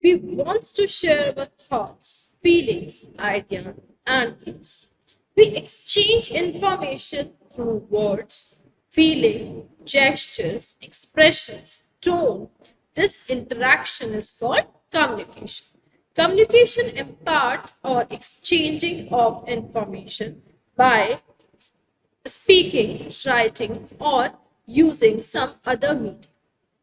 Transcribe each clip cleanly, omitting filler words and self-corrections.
We want to share our thoughts, feelings, ideas, and views. We exchange information through words, feeling, gestures, expressions, tone. This interaction is called communication. Communication impart or exchanging of information by speaking, writing, or using some other medium.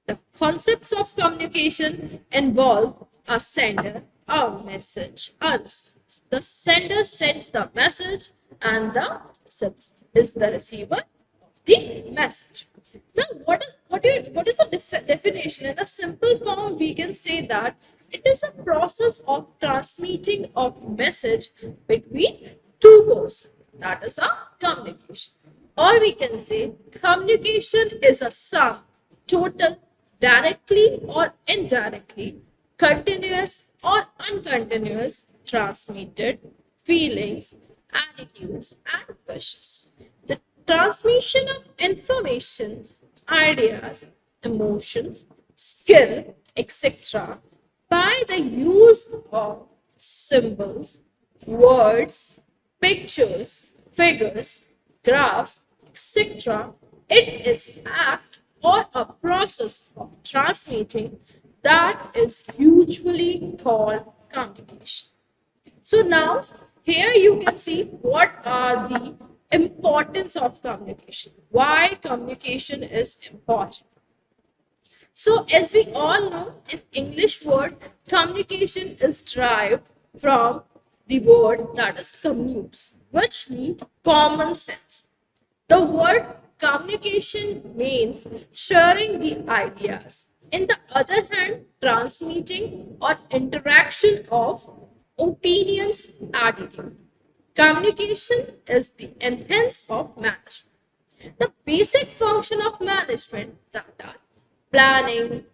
The concepts of communication involve a sender, a message, a receiver. The sender sends the message and the receiver is the receiver of the message. Now, what is the definition? In a simple form, we can say that it is a process of transmitting of message between two persons. That is a communication. Or we can say communication is a sum, total, directly or indirectly, continuous or uncontinuous, transmitted feelings, attitudes, and wishes. The transmission of information, ideas, emotions, skill, etc., by the use of symbols, words, pictures, figures, graphs, etc. It is act or a process of transmitting that is usually called communication. So now here you can see what are the importance of communication. Why communication is important. So as we all know, in English word, communication is derived from the word that is commutes, which means common sense. The word communication means sharing the ideas. In the other hand, transmitting or interaction of opinions, attitude. Communication is the enhance of management. The basic function of management planning,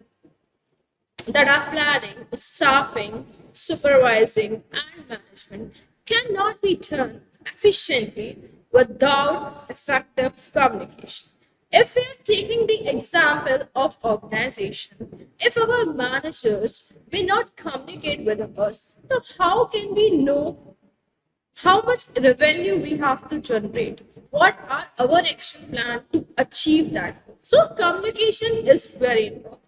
that are planning, staffing, supervising, and management cannot be done efficiently without effective communication. If we are taking the example of organization, if our managers may not communicate with us, then how can we know how much revenue we have to generate? What are our action plan to achieve that? So communication is very important.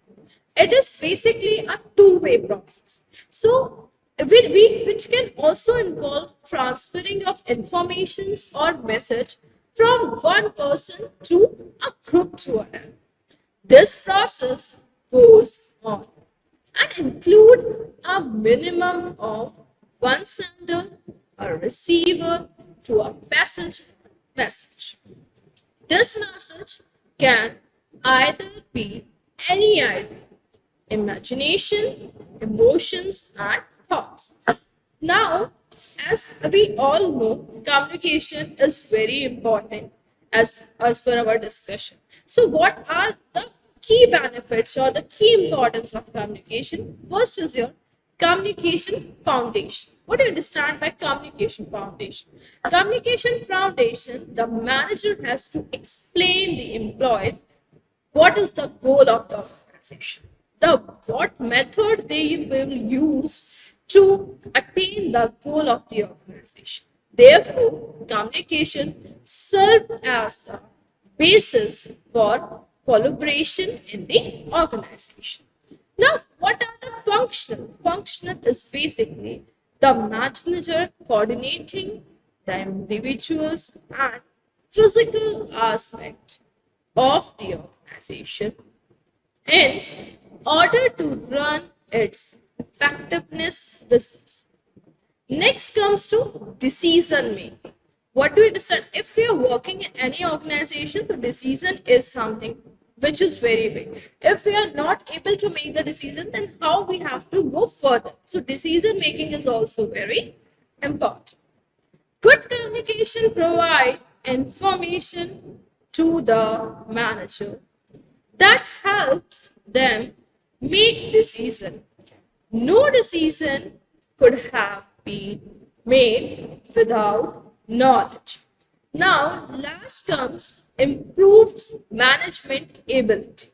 It is basically a two-way process. So which can also involve transferring of informations or message from one person to a group to another. This process goes on and include a minimum of one sender, a receiver to a message. This message can either be any idea, imagination, emotions, and thoughts. Now, as we all know, communication is very important as per our discussion. So, what are the key benefits or the key importance of communication? First is your communication foundation. What do you understand by communication foundation? Communication foundation, the manager has to explain the employees what is the goal of the organization, what method they will use to attain the goal of the organization. Therefore, communication serves as the basis for collaboration in the organization. Now, what are the functional? Functional is basically the manager coordinating the individuals and physical aspect of the organization in order to run its effectiveness business. Next comes to decision making. What do you understand? If we are working in any organization, the decision is something which is very big. If we are not able to make the decision, then how we have to go further? So decision making is also very important. Good communication provide information to the manager that helps them make decision. No decision could have been made without knowledge. Now, last comes improves management ability.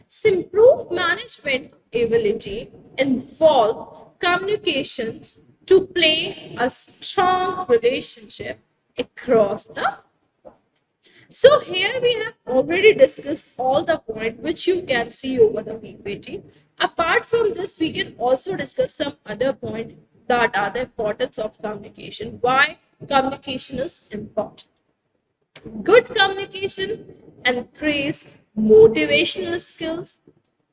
So improved management ability involve communications to play a strong relationship across the. So here we have already discussed all the point which you can see over the PPT. Apart from this, we can also discuss some other point that are the importance of communication. Why communication is important. Good communication encourages motivational skills.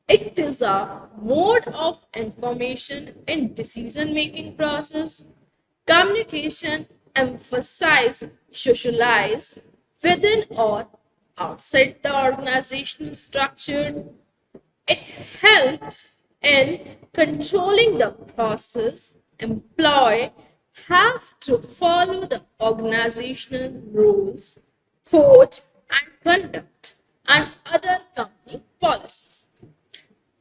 It is a mode of information in decision-making process. Communication emphasizes socialize within or outside the organizational structure. It helps in controlling the process. Employees have to follow the organizational rules, code, and conduct, and other company policies.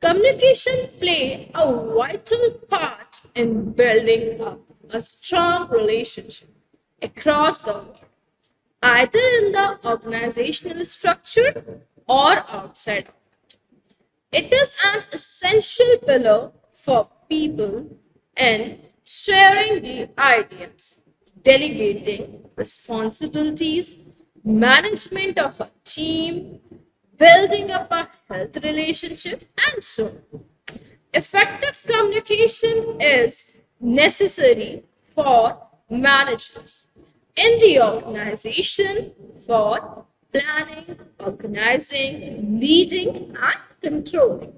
Communication play a vital part in building up a strong relationship across the world, either in the organizational structure or outside of it. It is an essential pillar for people in sharing the ideas, delegating responsibilities, management of a team, building up a health relationship, and so on. Effective communication is necessary for managers in the organization for planning, organizing, leading, and controlling.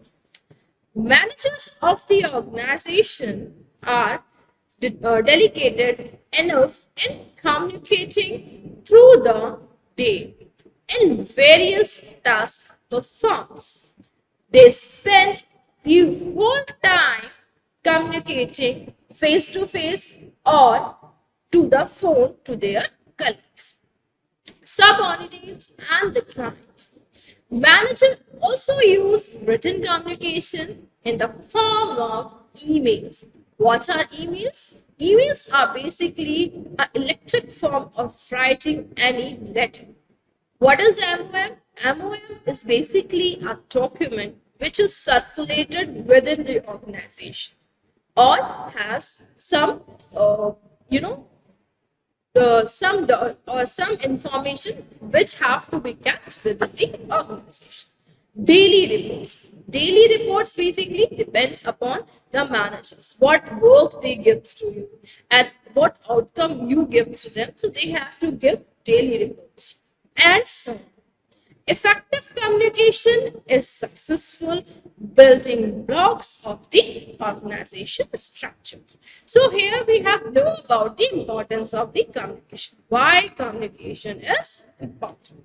Managers of the organization are delegated enough in communicating through the day in various task performs. They spend the whole time communicating face to face or to the phone to their colleagues, subordinates, and the client. Managers also use written communication in the form of emails. What are emails? Emails are basically an electric form of writing any letter. What is MOM? MOM is basically a document which is circulated within the organization or has some, you know, some information which have to be kept within the organization. Daily reports. Daily reports basically depends upon the managers, what work they give to you and what outcome you give to them. So they have to give daily reports. And so on. Effective communication is successful building blocks of the organization structure. So here we have know about the importance of the communication. Why communication is important.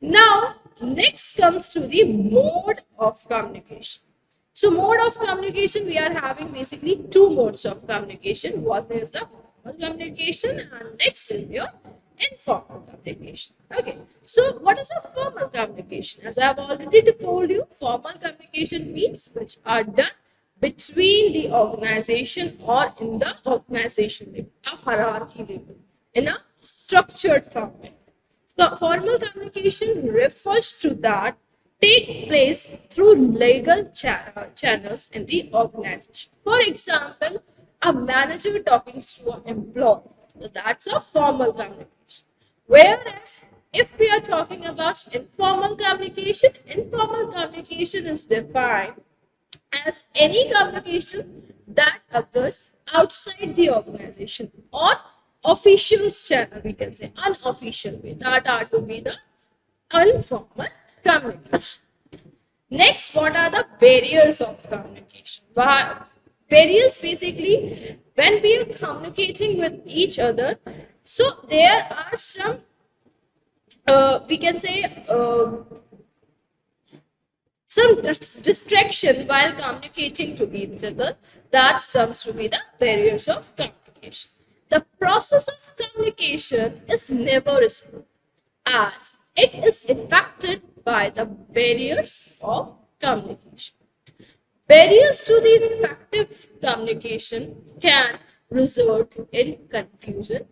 Now, next comes to the mode of communication. So mode of communication, we are having basically two modes of communication. One is the formal communication and next is your informal communication. Okay, so what is a formal communication? As I have already told you, formal communication means which are done between the organization or in the organization level, a hierarchy level, in a structured format. Formal communication refers to that take place through legal channels in the organization. For example, a manager talking to an employee, that's a formal communication. Whereas if we are talking about informal communication is defined as any communication that occurs outside the organization or officials channel, we can say unofficial way, that are to be the informal communication. Next, what are the barriers of communication? Barriers basically when we are communicating with each other, so there are some we can say some distraction while communicating to each other. That comes to be the barriers of communication. The process of communication is never smooth as it is affected by the barriers of communication. Barriers to the effective communication can result in confusion,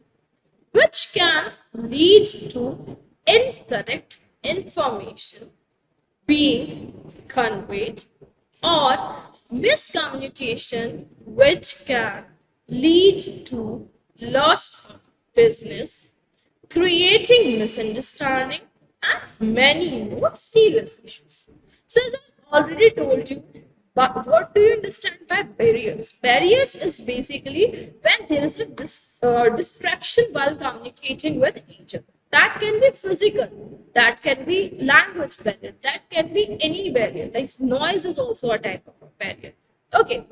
which can lead to incorrect information being conveyed or miscommunication, which can lead to loss of business, creating misunderstanding, and many more serious issues. So, as I already told you, but what do you understand by barriers? Barriers is basically when there is a distraction while communicating with each other. That can be physical, that can be language barrier, that can be any barrier. Like noise is also a type of a barrier. Okay,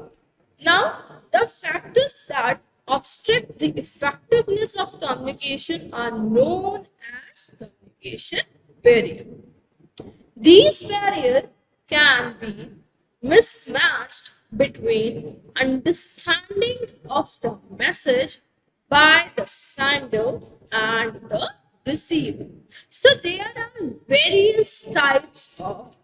now, the factors that obstruct the effectiveness of communication are known as communication barrier. These barriers can be mismatched between understanding of the message by the sender and the receiver. So there are various types of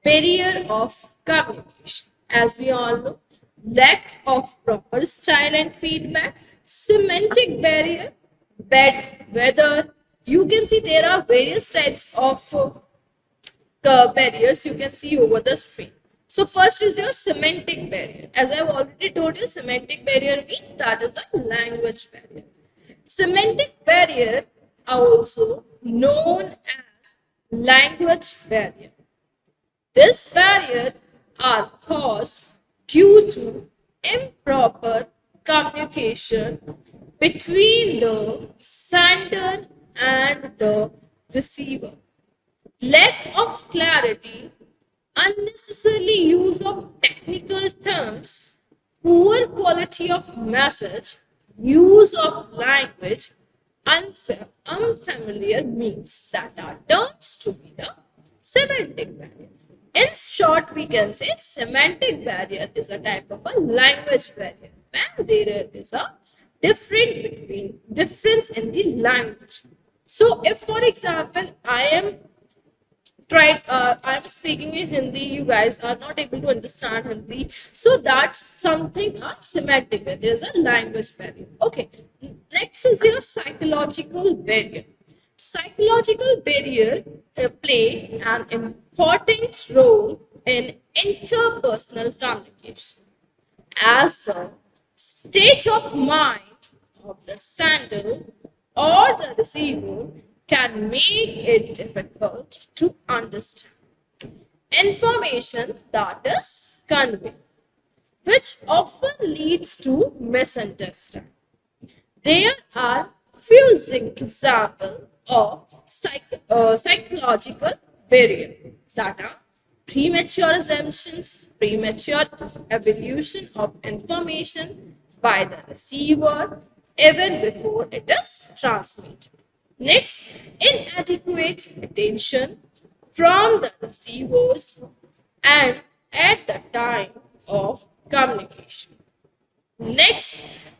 barrier of communication. As we all know, lack of proper style and feedback, semantic barrier, bad weather. You can see there are various types of barriers you can see over the screen. So first is your semantic barrier. As I've already told you, semantic barrier means that is the language barrier. Semantic barrier are also known as language barrier. This barrier are caused due to improper communication between the sender and the receiver. Lack of clarity, unnecessarily use of technical terms, poor quality of message, use of language, unfamiliar means that are terms to be the semantic barrier. In short, we can say semantic barrier is a type of a language barrier when there is a difference in the language. So, if for example I'm speaking in Hindi, you guys are not able to understand Hindi. So that's something semantic barrier. There's a language barrier. Okay. Next is your psychological barrier. Psychological barrier play an important role in interpersonal communication as the state of mind of the sender or the receiver can make it difficult to understand information that is conveyed, which often leads to misunderstanding. There are few examples of psychological barrier that are premature assumptions, premature evolution of information by the receiver even before it is transmitted. Next, inadequate attention from the receivers and at the time of communication. Next,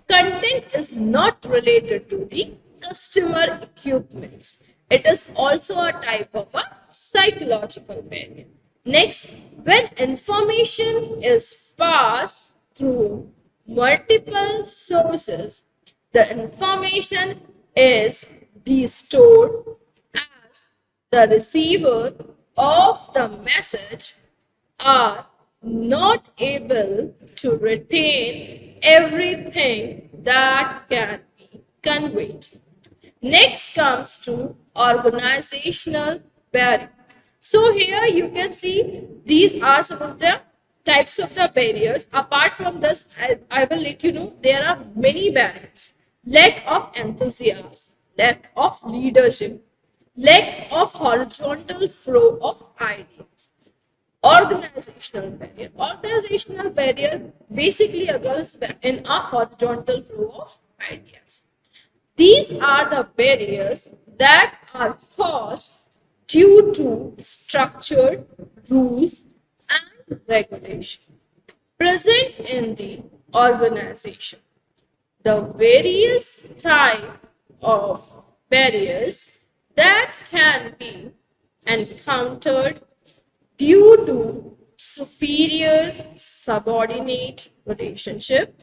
content is not related to the customer equipment. It is also a type of a psychological barrier. Next, when information is passed through multiple sources, the information is stored as the receiver of the message are not able to retain everything that can be conveyed. Next comes to organizational barrier. So here you can see these are some of the types of the barriers. Apart from this, I will let you know there are many barriers. Lack of enthusiasm, lack of leadership, lack of horizontal flow of ideas. Organizational barrier. Organizational barrier basically occurs in a horizontal flow of ideas. These are the barriers that are caused due to structured rules and regulation present in the organization. The various type of barriers that can be encountered due to superior subordinate relationship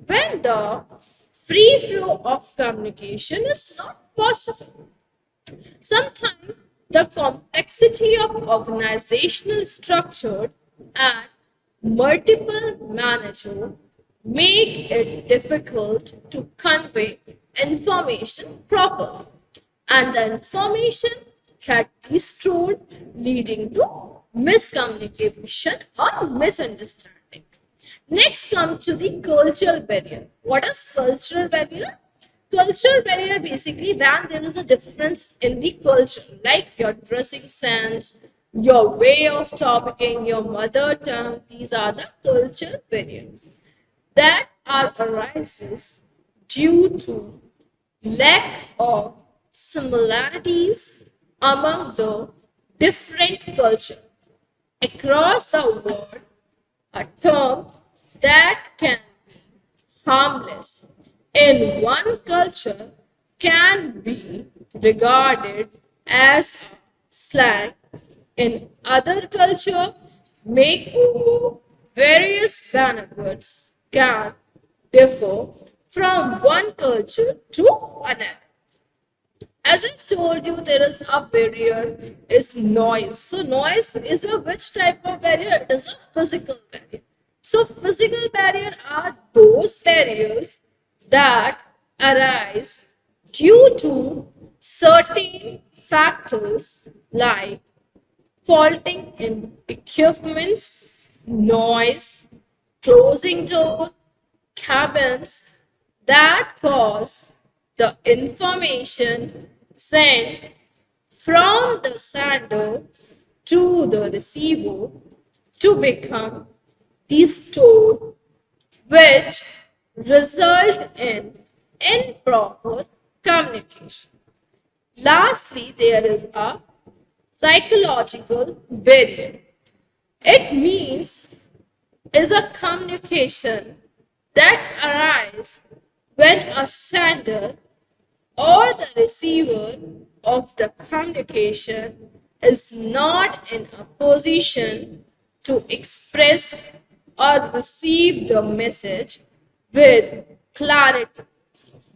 when the free flow of communication is not possible. Sometimes the complexity of organizational structure and multiple managers make it difficult to convey information properly, and the information get destroyed, leading to miscommunication or misunderstanding. Next comes to the cultural barrier. What is cultural barrier? Cultural barrier basically when there is a difference in the culture, like your dressing sense, your way of talking, your mother tongue. These are the cultural barriers that are arises due to lack of similarities among the different culture across the world. A term that can be harmless in one culture can be regarded as slang in other culture. Makeover, various banner words can differ from one culture to another. As I've told you, there is a barrier is noise. So noise is a which type of barrier? It is a physical barrier. So physical barrier are those barriers that arise due to certain factors like faulting in equipments, noise, closing door, cabins that cause the information sent from the sender to the receiver to become distorted, which result in improper communication. Lastly, there is a psychological barrier. It means is a communication that arises when a sender or the receiver of the communication is not in a position to express or receive the message with clarity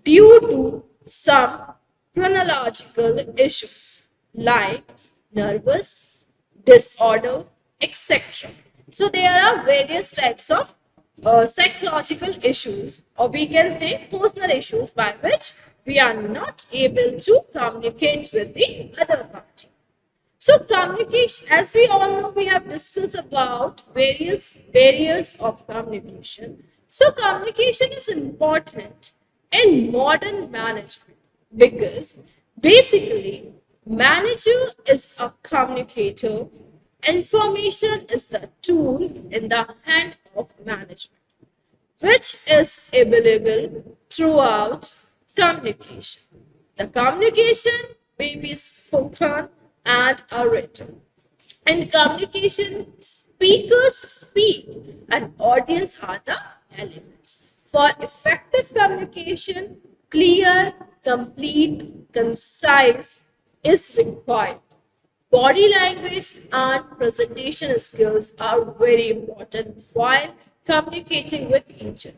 due to some chronological issues like nervous disorder, etc. So there are various types of psychological issues, or we can say personal issues, by which we are not able to communicate with the other party. So communication, as we all know, we have discussed about various barriers of communication. So communication is important in modern management because basically manager is a communicator. Information is the tool in the hand of management, which is available throughout communication. The communication may be spoken and written. In communication, speakers speak and audience are the elements. For effective communication, clear, complete, concise is required. Body language and presentation skills are very important while communicating with each other.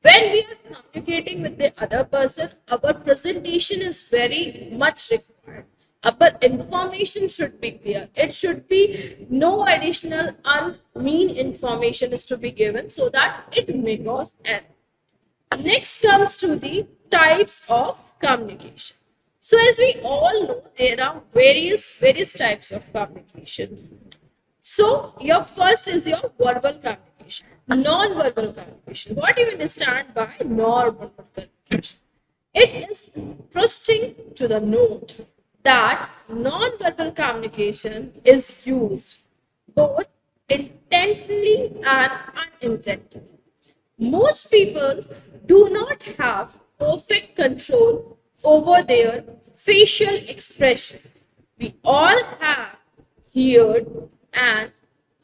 When we are communicating with the other person, our presentation is very much required. Our information should be clear. It should be no additional unmean information is to be given so that it may cause error. Next comes to the types of communication. So as we all know, there are various types of communication. So your first is your verbal communication, non-verbal communication. What do you understand by non-verbal communication? It is interesting to the note that non-verbal communication is used both intentionally and unintentionally. Most people do not have perfect control over their facial expression. We all have heard an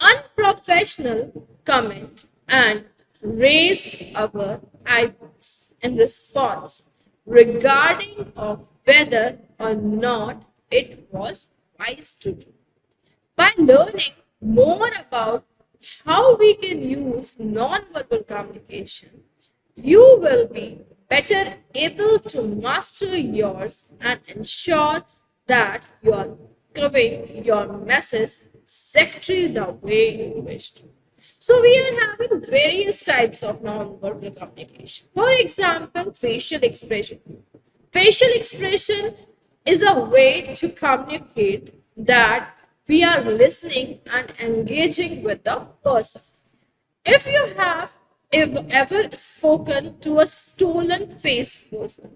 unprofessional comment and raised our eyebrows in response regarding of whether or not it was wise to do. By learning more about how we can use non-verbal communication, you will be better able to master yours and ensure that you are conveying your message exactly the way you wish to. So we are having various types of non-verbal communication. For example, facial expression. Facial expression is a way to communicate that we are listening and engaging with the person. If you have ever spoken to a stolen face person,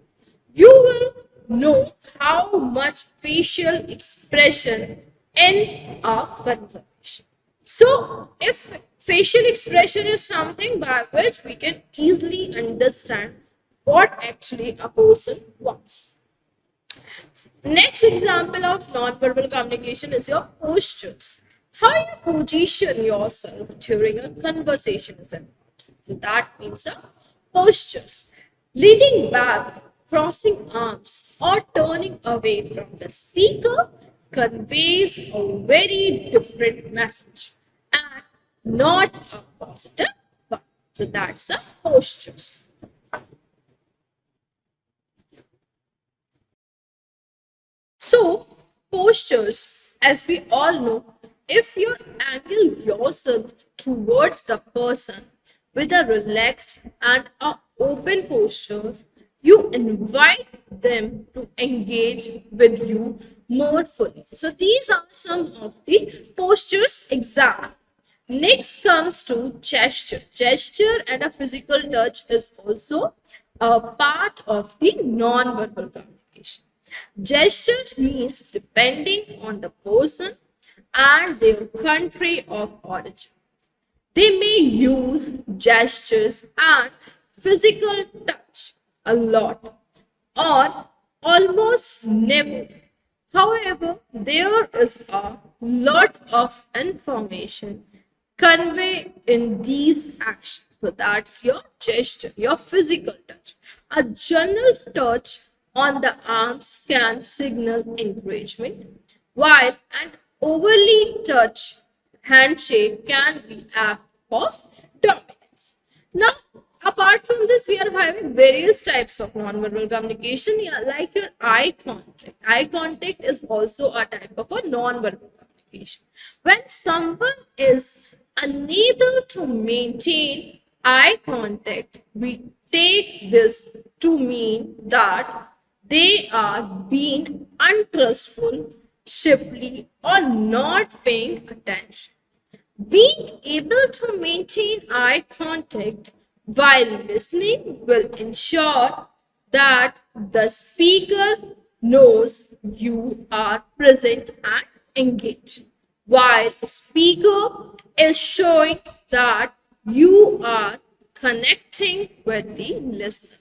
you will know how much facial expression in a conversation. So, if facial expression is something by which we can easily understand what actually a person wants. Next example of non-verbal communication is your postures. How you position yourself during a conversation is important. So that means postures. Leaning back, crossing arms, or turning away from the speaker conveys a very different message and not a positive one. So that's a postures. So, postures, as we all know, if you angle yourself towards the person with a relaxed and a open posture, you invite them to engage with you more fully. So, these are some of the postures example. Next comes to gesture. Gesture and a physical touch is also a part of the non-verbal communication. Gestures means depending on the person and their country of origin. They may use gestures and physical touch a lot or almost never. However, there is a lot of information convey in these actions. So that's your gesture, your physical touch. A general touch on the arms can signal encouragement, while an overly touch handshake can be act of dominance. Now, apart from this, we are having various types of non-verbal communication, yeah, like your eye contact. Eye contact is also a type of a non-verbal communication. When someone is unable to maintain eye contact, we take this to mean that they are being untrustful, shifty, or not paying attention. Being able to maintain eye contact while listening will ensure that the speaker knows you are present and engaged, while the speaker is showing that you are connecting with the listener.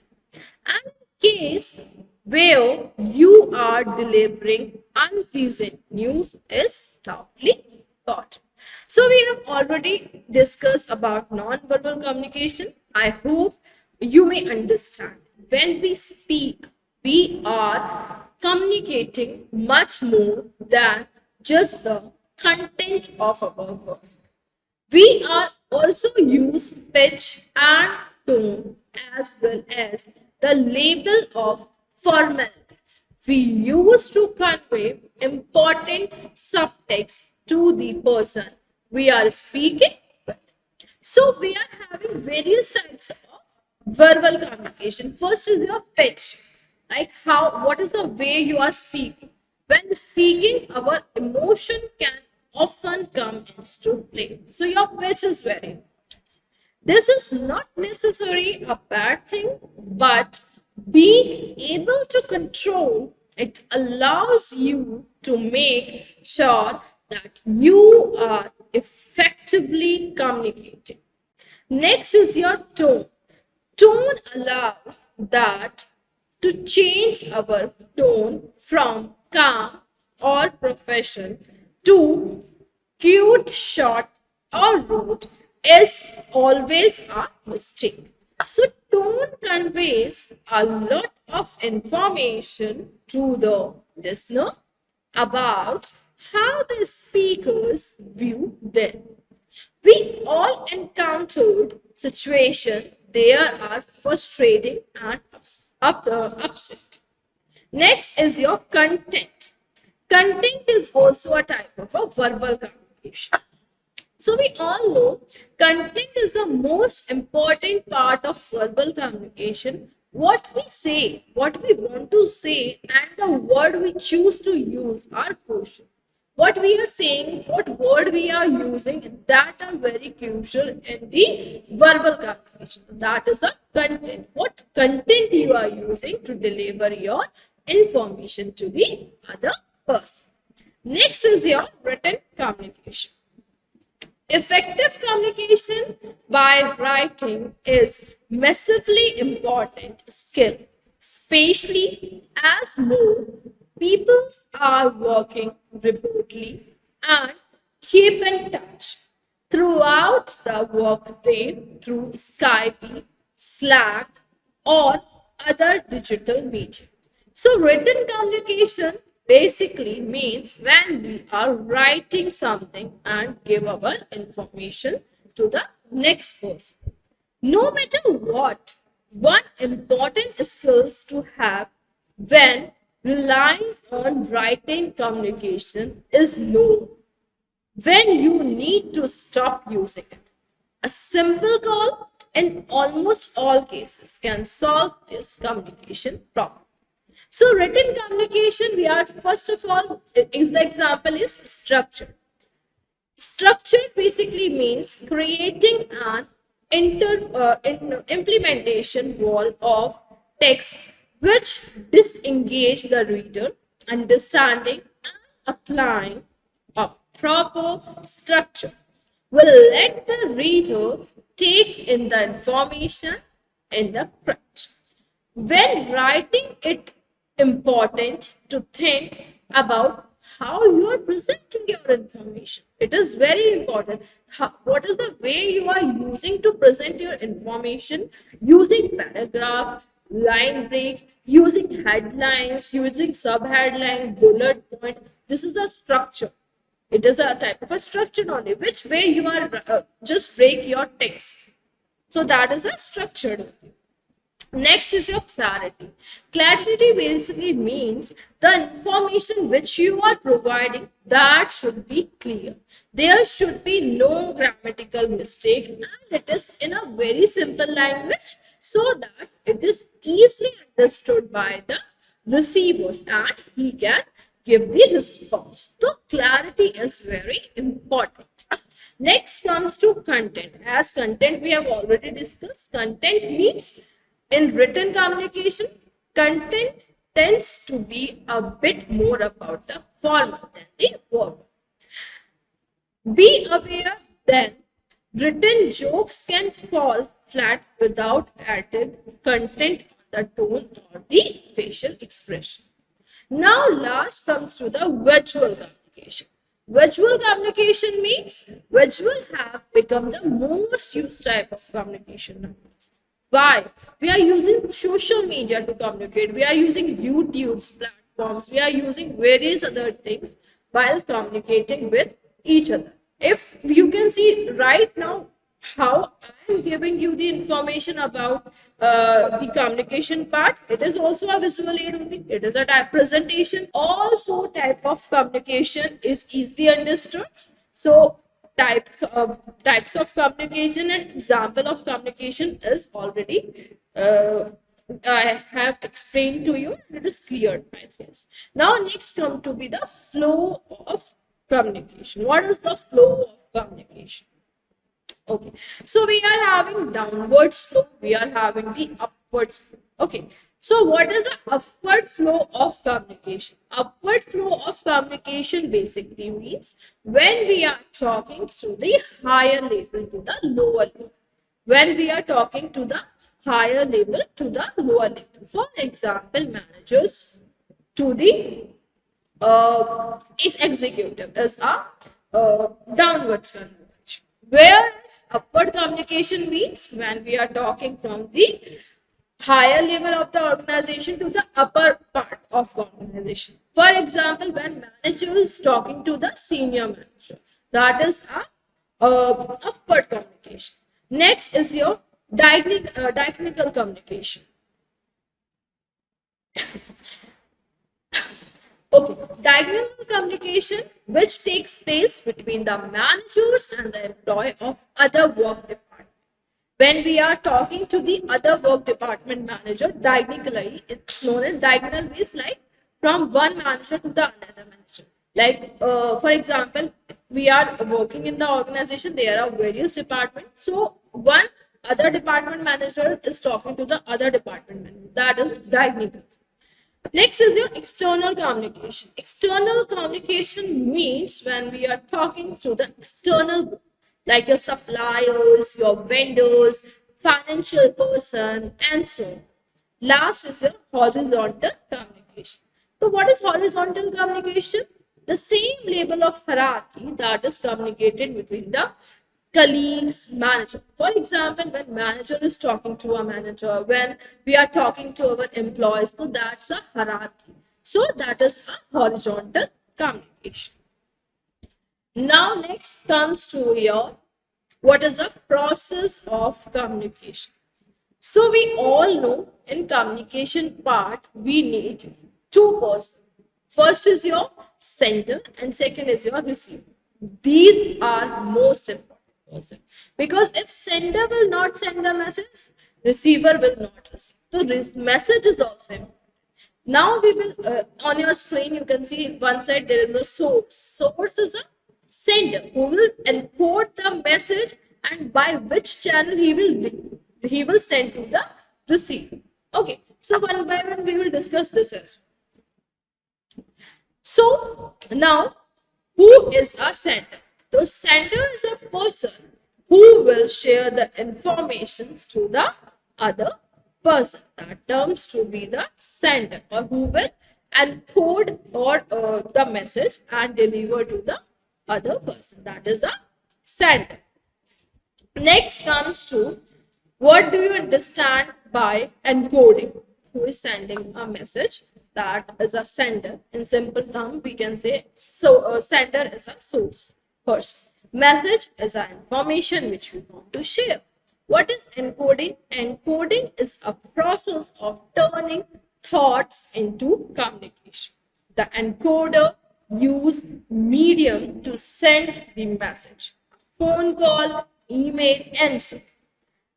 And case where you are delivering unpleasant news is doubly important. So we have already discussed about non-verbal communication. I hope you may understand. When we speak, we are communicating much more than just the content of our word. We are also use pitch and tone as well as the label of formalities. We use to convey important subtext to the person we are speaking with. So we are having various types of verbal communication. First is your pitch, like how what is the way you are speaking. When speaking, our emotion can often come into play. So your pitch is very important. This is not necessarily a bad thing, but being able to control it allows you to make sure that you are effectively communicating. Next is your tone. Tone allows that to change our tone from calm or professional to cute, short, or rude is always a mistake. So, tone conveys a lot of information to the listener about how the speakers view them. We all encountered situations there are frustrating and upset. Next is your content. Content is also a type of a verbal communication. So we all know content is the most important part of verbal communication. What we say, what we want to say, and the word we choose to use are crucial. What we are saying, what word we are using, that are very crucial in the verbal communication. That is the content. What content you are using to deliver your information to the other person. Next is your written communication. Effective communication by writing is massively important skill, especially as more people are working remotely and keep in touch throughout the workday through Skype, Slack, or other digital media. So, written communication basically means when we are writing something and give our information to the next person. No matter what, one important skills to have when relying on writing communication is know when you need to stop using it. A simple call in almost all cases can solve this communication problem. So written communication, we are first of all, is the example is structure. Structure basically means creating an implementation wall of text which disengage the reader, understanding and applying a proper structure will let the reader take in the information in the correct. When writing, it important to think about how you are presenting your information. It is very important. What is the way you are using to present your information? Using paragraph, line break, using headlines, using subheadline, bullet point. This is the structure. It is a type of a structure only. Which way you are just break your text. So that is a structured. Next is your clarity. Clarity basically means the information which you are providing that should be clear. There should be no grammatical mistake and it is in a very simple language so that it is easily understood by the receivers and he can give the response. So clarity is very important. Next comes to content. As content we have already discussed, content means in written communication, content tends to be a bit more about the formal than the verbal. Be aware then, written jokes can fall flat without added content on the tone or the facial expression. Now, last comes to the visual communication. Visual communication means visual have become the most used type of communication now. Why? We are using social media to communicate. We are using YouTube's platforms. We are using various other things while communicating with each other. If you can see right now how I am giving you the information about the communication part, it is also a visual aid only. It is a type presentation. All four type of communication is easily understood. So types of communication and example of communication is already I have explained to you. It is clear, I guess. Now next come to be the flow of communication. What is the flow of communication? Okay, so we are having downwards flow, we are having the upwards flow. Okay, so what is the upward flow of communication? Upward flow of communication basically means when we are talking to the higher level to the lower level. When we are talking to the higher level to the lower level. For example, managers to the executive is a downwards communication. Whereas upward communication means when we are talking from the higher level of the organization to the upper part of the organization. For example, when manager is talking to the senior manager, that is a upward communication. Next is your diagonal communication. Okay, diagonal communication, which takes place between the managers and the employee of other work department. When we are talking to the other work department manager, diagonally, it's known as diagonal ways, like from one manager to the another manager. Like, for example, we are working in the organization, there are various departments. So, one other department manager is talking to the other department manager. That is diagonal. Next is your external communication. External communication means when we are talking to the external, like your suppliers, your vendors, financial person, and so on. Last is your horizontal communication. So, what is horizontal communication? The same level of hierarchy that is communicated between the colleagues, manager. For example, when manager is talking to a manager, when we are talking to our employees, so that's a hierarchy. So that is a horizontal communication. Now next comes to your, what is the process of communication? So we all know in communication part, we need two persons. First is your sender and second is your receiver. These are most important person, because if sender will not send the message, receiver will not receive. So message is also important. Now we will, on your screen, you can see one side there is a source. Source is a sender who will encode the message and by which channel he will send to the receiver. Okay, so one by one we will discuss this as well. So now, who is a sender? The sender is a person who will share the informations to the other person. That terms to be the sender, or who will encode or the message and deliver to the other person. That is a sender. Next comes to, what do you understand by encoding? Who is sending a message? That is a sender. In simple term, we can say, so sender is a source person. Message is an information which we want to share. What is encoding? Encoding is a process of turning thoughts into communication. The encoder use medium to send the message. Phone call, email, and so on.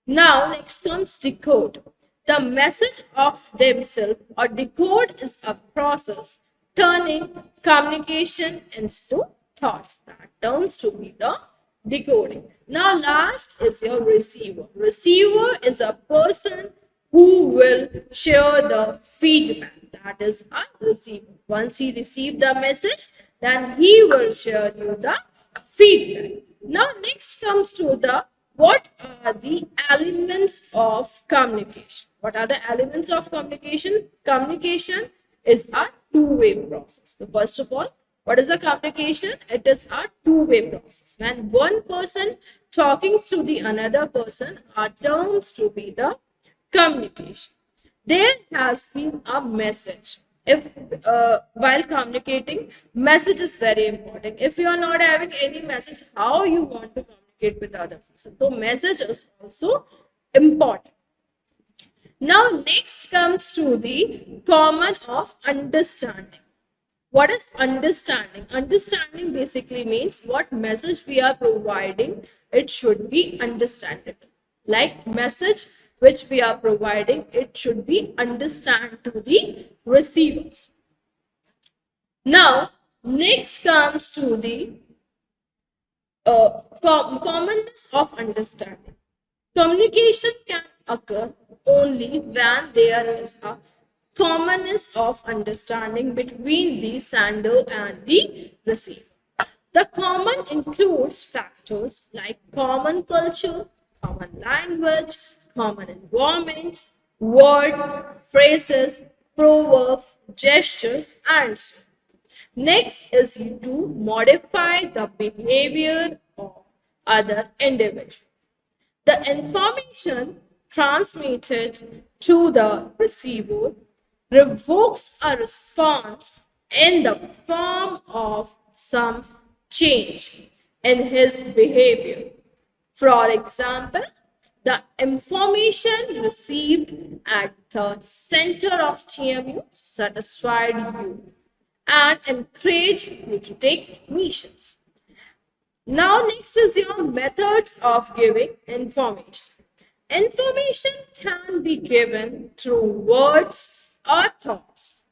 Now, next comes decode. The message of themselves or decode is a process turning communication into thoughts. That turns to be the decoding. Now, last is your receiver. Receiver is a person who will share the feedback. That is a receiver. Once he receives the message, then he will share you the feedback. Now, next comes to the, what are the elements of communication? What are the elements of communication? Communication is a two-way process. So first of all, what is a communication? It is a two-way process. When one person talking to the another person are terms to be the communication. There has been a message. If while communicating, message is very important. If you are not having any message, how you want to communicate with other person? So message is also important. Now next comes to the common of understanding. What is understanding? Understanding basically means what message we are providing, it should be understandable. Like message which we are providing, it should be understand to the receivers. Now, next comes to the commonness of understanding. Communication can occur only when there is a commonness of understanding between the sender and the receiver. The common includes factors like common culture, common language, common environment, word, phrases, proverbs, gestures, and so on. Next is to modify the behavior of other individuals. The information transmitted to the receiver revokes a response in the form of some change in his behavior. For example, the information received at the center of TMU satisfied you, and encourage you to take missions. Now, next is your methods of giving information. Information can be given through words or thoughts.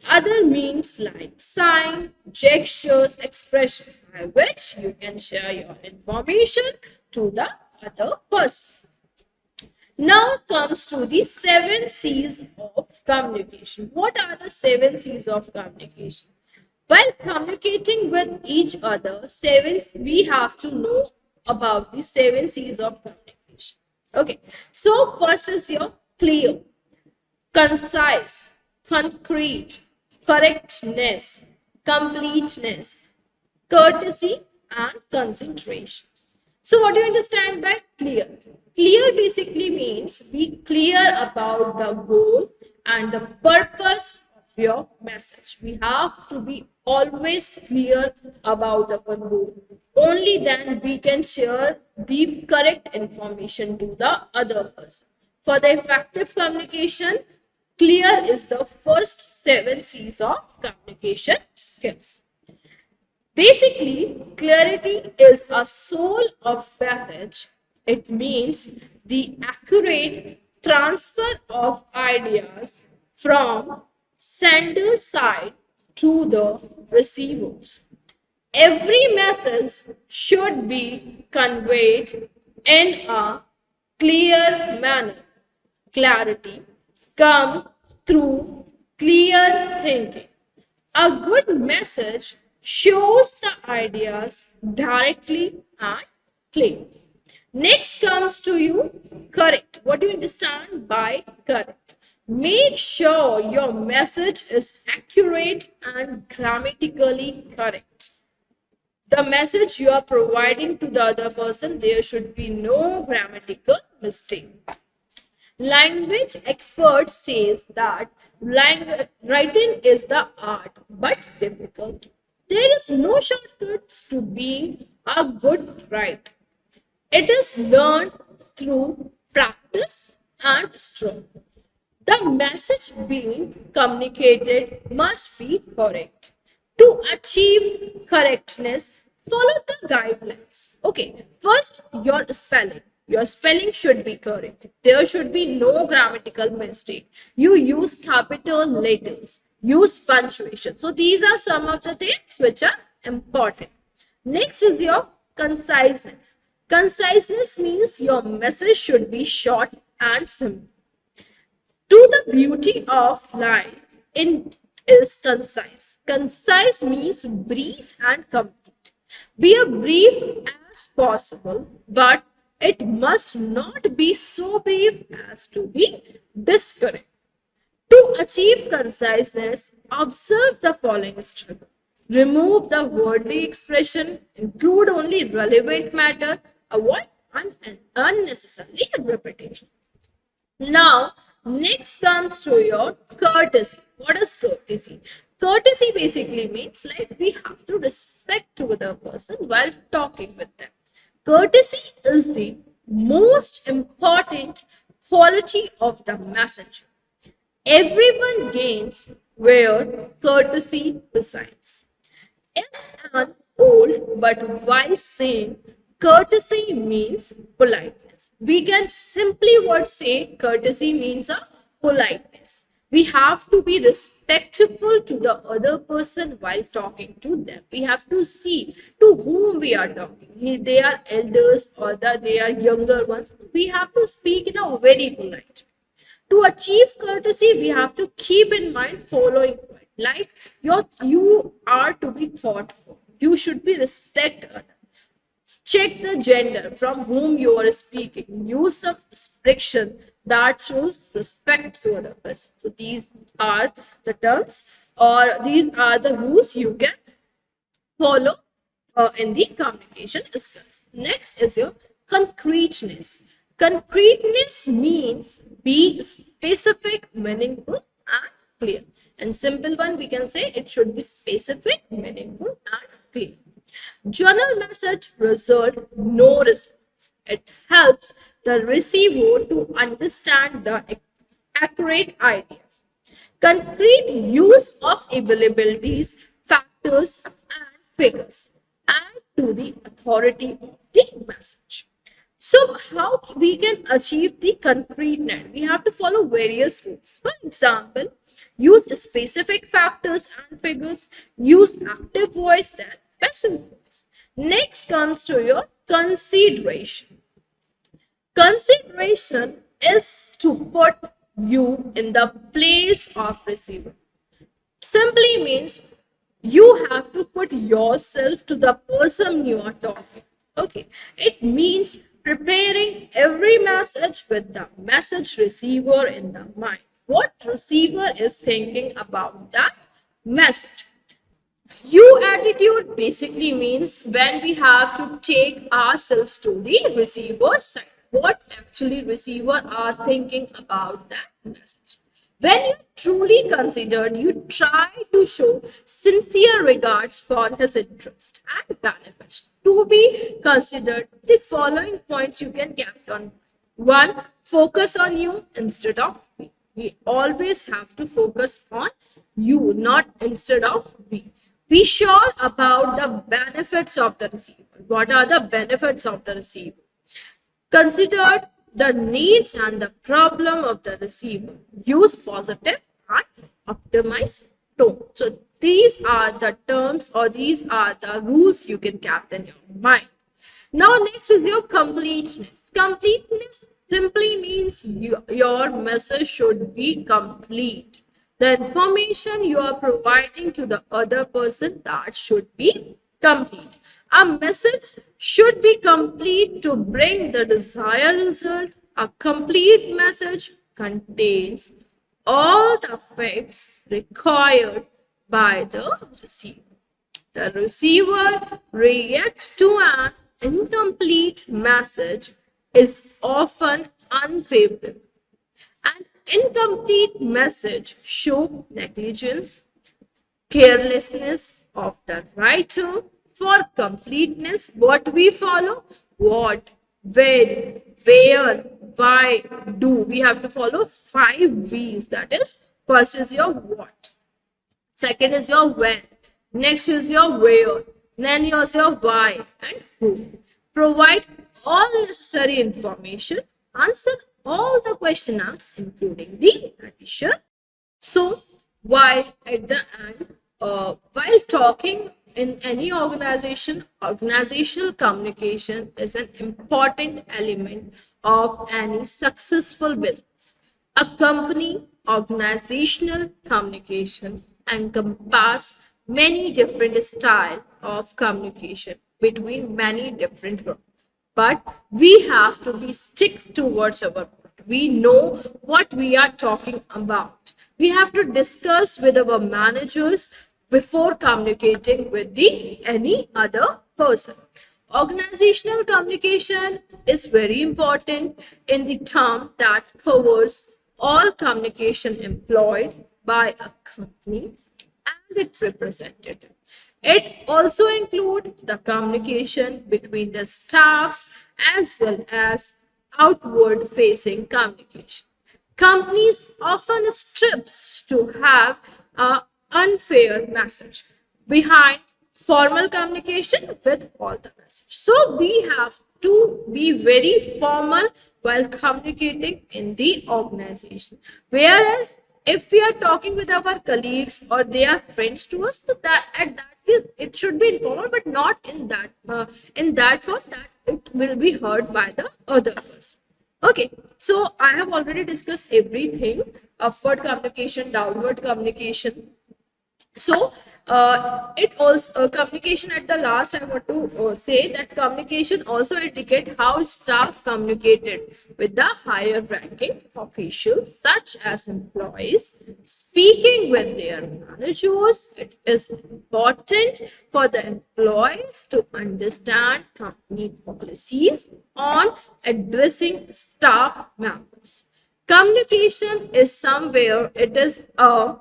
Other means like sign, gestures, expression by which you can share your information to the other person. Now comes to the 7 C's of communication. What are the 7 C's of communication? While communicating with each other, we have to know about the 7 C's of communication. Okay, so first is your clear, concise, concrete, correctness, completeness, courtesy, and concentration. So, what do you understand by clear? Clear basically means be clear about the goal and the purpose of your message. We have to be always clear about our goal. Only then we can share the correct information to the other person. For the effective communication, clear is the first 7 C's of communication skills. Basically, clarity is a soul of message. It means the accurate transfer of ideas from sender's side to the receivers. Every message should be conveyed in a clear manner. Clarity come through clear thinking. A good message shows the ideas directly and clearly. Next comes to you correct. What do you understand by correct? Make sure your message is accurate and grammatically correct. The message you are providing to the other person, there should be no grammatical mistake. Language experts says that writing is the art but difficult. There is no shortcuts to being a good writer. It is learned through practice and struggle. The message being communicated must be correct. To achieve correctness, follow the guidelines. Okay, first your spelling. Your spelling should be correct. There should be no grammatical mistake. You use capital letters. Use punctuation. So these are some of the things which are important. Next is your conciseness. Conciseness means your message should be short and simple. To the beauty of life in is concise. Concise means brief and complete. Be as brief as possible, but it must not be so brief as to be discouraging. To achieve conciseness, observe the following struggle. Remove the worldly expression, include only relevant matter, avoid unnecessary repetition. Now, next comes to your courtesy. What is courtesy? Courtesy basically means like we have to respect to the person while talking with them. Courtesy is the most important quality of the messenger. Everyone gains where courtesy resides. Is an old but wise saying, courtesy means politeness. We can simply what say courtesy means a politeness. We have to be respectful to the other person while talking to them. We have to see to whom we are talking. They are elders or they are younger ones. We have to speak in a very polite. To achieve courtesy, we have to keep in mind following point. Like you are to be thoughtful. You should be respect others. Check the gender from whom you are speaking. Use some expression that shows respect to other person. So these are the terms or these are the rules you can follow in the communication skills. Next is your concreteness. Concreteness means be specific, meaningful, and clear. In simple one, we can say it should be specific, meaningful, and clear. Journal message result no response. It helps the receiver to understand the accurate ideas. Concrete use of availabilities, factors, and figures add to the authority of the message. So, how we can achieve the concreteness? We have to follow various rules. For example, use specific factors and figures, use active voice, then passive voice. Next comes to your consideration. Consideration is to put you in the place of receiver. Simply means you have to put yourself to the person you are talking. Okay, it means preparing every message with the message receiver in the mind. What receiver is thinking about that message. You attitude basically means when we have to take ourselves to the receiver side. What actually receiver are thinking about that message. When you truly considered, you try to show sincere regards for his interest and benefits. To be considered, the following points you can get on. One, focus on you instead of me. We always have to focus on you, not instead of we. Be sure about the benefits of the receiver. What are the benefits of the receiver? Consider the needs and the problem of the receiver. Use positive and optimize tone. So these are the terms or these are the rules you can keep in your mind. Now next is your completeness. Completeness simply means your message should be complete. The information you are providing to the other person, that should be complete. A message should be complete to bring the desired result. A complete message contains all the facts required by the receiver. The receiver reacts to an incomplete message is often unfavorable. An incomplete message shows negligence, carelessness of the writer. For completeness, what we follow? What, when, where, why, do. We have to follow 5 V's. That is, first is your what, second is your when, next is your where, then yours your why and who. Provide all necessary information, answer all the question marks, including the addition. So, while at the end, while talking in any organization, organizational communication is an important element of any successful business. A company organizational communication encompass many different style of communication between many different groups. But we have to be stick towards our point. We know what we are talking about. We have to discuss with our managers before communicating with the any other person. Organizational communication is very important in the term that covers all communication employed by a company and its representative. It also includes the communication between the staffs as well as outward facing communication. Companies often strips to have a unfair message behind formal communication with all the message. So we have to be very formal while communicating in the organization. Whereas if we are talking with our colleagues or they are friends to us, so that at that case it should be informal, but not in that form that it will be heard by the other person. Okay, so I have already discussed everything: upward communication, downward communication. So it also communication at the last I want to say that communication also indicate how staff communicated with the higher ranking officials such as employees speaking with their managers. It is important for the employees to understand company policies on addressing staff members. Communication is somewhere it is a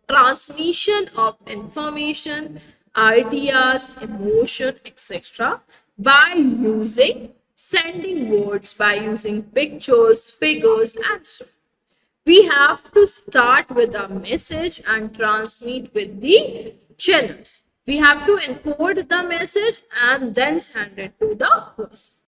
transmission of information, ideas, emotion, etc. by using sending words, by using pictures, figures, and so on. We have to start with a message and transmit with the channels. We have to encode the message and then send it to the host.